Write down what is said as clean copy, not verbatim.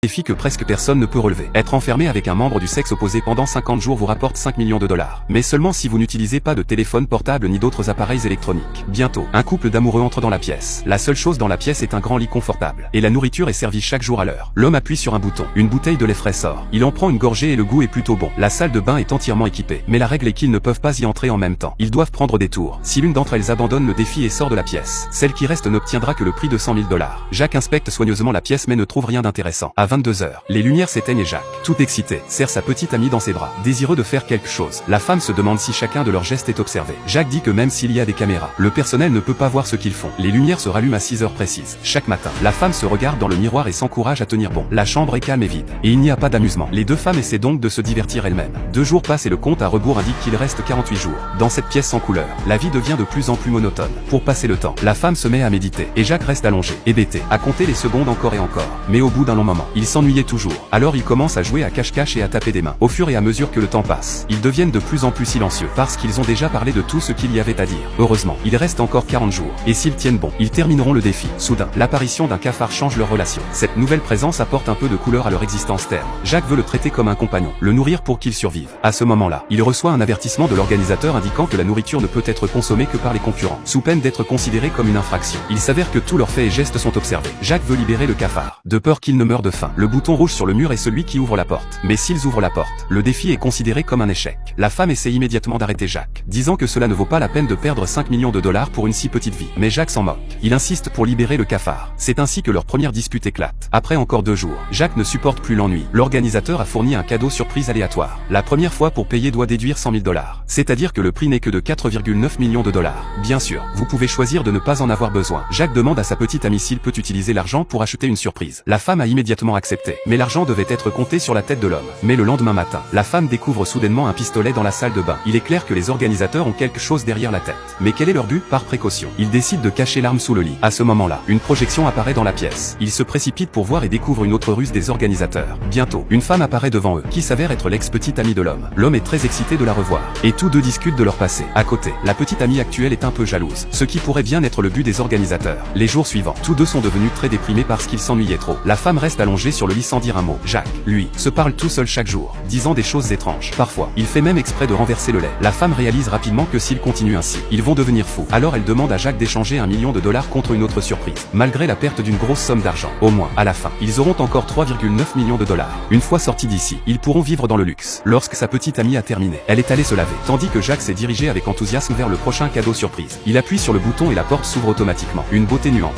Défi que presque personne ne peut relever. Être enfermé avec un membre du sexe opposé pendant 50 jours vous rapporte 5 millions de dollars. Mais seulement si vous n'utilisez pas de téléphone portable ni d'autres appareils électroniques. Bientôt, un couple d'amoureux entre dans la pièce. La seule chose dans la pièce est un grand lit confortable. Et la nourriture est servie chaque jour à l'heure. L'homme appuie sur un bouton. Une bouteille de lait frais sort. Il en prend une gorgée et le goût est plutôt bon. La salle de bain est entièrement équipée. Mais la règle est qu'ils ne peuvent pas y entrer en même temps. Ils doivent prendre des tours. Si l'une d'entre elles abandonne le défi et sort de la pièce, celle qui reste n'obtiendra que le prix de 100 000 dollars. Jacques inspecte soigneusement la pièce mais ne trouve rien d'intéressant. À 22 h, les lumières s'éteignent et Jacques, tout excité, serre sa petite amie dans ses bras, désireux de faire quelque chose. La femme se demande si chacun de leurs gestes est observé. Jacques dit que même s'il y a des caméras, le personnel ne peut pas voir ce qu'ils font. Les lumières se rallument à 6 h précises. Chaque matin, la femme se regarde dans le miroir et s'encourage à tenir bon. La chambre est calme et vide. Et il n'y a pas d'amusement. Les deux femmes essaient donc de se divertir elles-mêmes. 2 jours passent et le compte à rebours indique qu'il reste 48 jours. Dans cette pièce sans couleur, la vie devient de plus en plus monotone. Pour passer le temps, la femme se met à méditer. Et Jacques reste allongé, hébété, à compter les secondes encore et encore. Mais au bout d'un long moment, il s'ennuyait toujours. Alors il commence à jouer à cache-cache et à taper des mains. Au fur et à mesure que le temps passe, ils deviennent de plus en plus silencieux, parce qu'ils ont déjà parlé de tout ce qu'il y avait à dire. Heureusement, il reste encore 40 jours. Et s'ils tiennent bon, ils termineront le défi. Soudain, l'apparition d'un cafard change leur relation. Cette nouvelle présence apporte un peu de couleur à leur existence terne. Jacques veut le traiter comme un compagnon, le nourrir pour qu'il survive. À ce moment-là, il reçoit un avertissement de l'organisateur indiquant que la nourriture ne peut être consommée que par les concurrents, sous peine d'être considérée comme une infraction. Il s'avère que tous leurs faits et gestes sont observés. Jacques veut libérer le cafard, de peur qu'il ne meure de faim. Le bouton rouge sur le mur est celui qui ouvre la porte. Mais s'ils ouvrent la porte, le défi est considéré comme un échec. La femme essaie immédiatement d'arrêter Jacques, disant que cela ne vaut pas la peine de perdre 5 millions de dollars pour une si petite vie. Mais Jacques s'en moque. Il insiste pour libérer le cafard. C'est ainsi que leur première dispute éclate. Après encore 2 jours, Jacques ne supporte plus l'ennui. L'organisateur a fourni un cadeau surprise aléatoire. La première fois pour payer doit déduire 100 000 dollars. C'est-à-dire que le prix n'est que de 4,9 millions de dollars. Bien sûr, vous pouvez choisir de ne pas en avoir besoin. Jacques demande à sa petite amie s'il peut utiliser l'argent pour acheter une surprise. La femme a immédiatement accepté. Mais l'argent devait être compté sur la tête de l'homme. Mais le lendemain matin, la femme découvre soudainement un pistolet dans la salle de bain. Il est clair que les organisateurs ont quelque chose derrière la tête. Mais quel est leur but? Par précaution, ils décident de cacher l'arme sous le lit. À ce moment-là, une projection apparaît dans la pièce. Ils se précipitent pour voir et découvrent une autre ruse des organisateurs. Bientôt, une femme apparaît devant eux, qui s'avère être l'ex-petite amie de l'homme. L'homme est très excité de la revoir. Et tous deux discutent de leur passé. À côté, la petite amie actuelle est un peu jalouse, ce qui pourrait bien être le but des organisateurs. Les jours suivants, tous deux sont devenus très déprimés parce qu'ils s'ennuyaient trop. La femme reste allongée sur le lit sans dire un mot. Jacques, lui, se parle tout seul chaque jour, disant des choses étranges. Parfois, il fait même exprès de renverser le lait. La femme réalise rapidement que s'ils continuent ainsi, ils vont devenir fous. Alors elle demande à Jacques d'échanger 1 million de dollars contre une autre surprise. Malgré la perte d'une grosse somme d'argent, au moins, à la fin, ils auront encore 3,9 millions de dollars. Une fois sortis d'ici, ils pourront vivre dans le luxe. Lorsque sa petite amie a terminé, elle est allée se laver, tandis que Jacques s'est dirigé avec enthousiasme vers le prochain cadeau surprise. Il appuie sur le bouton et la porte s'ouvre automatiquement. Une beauté nuante.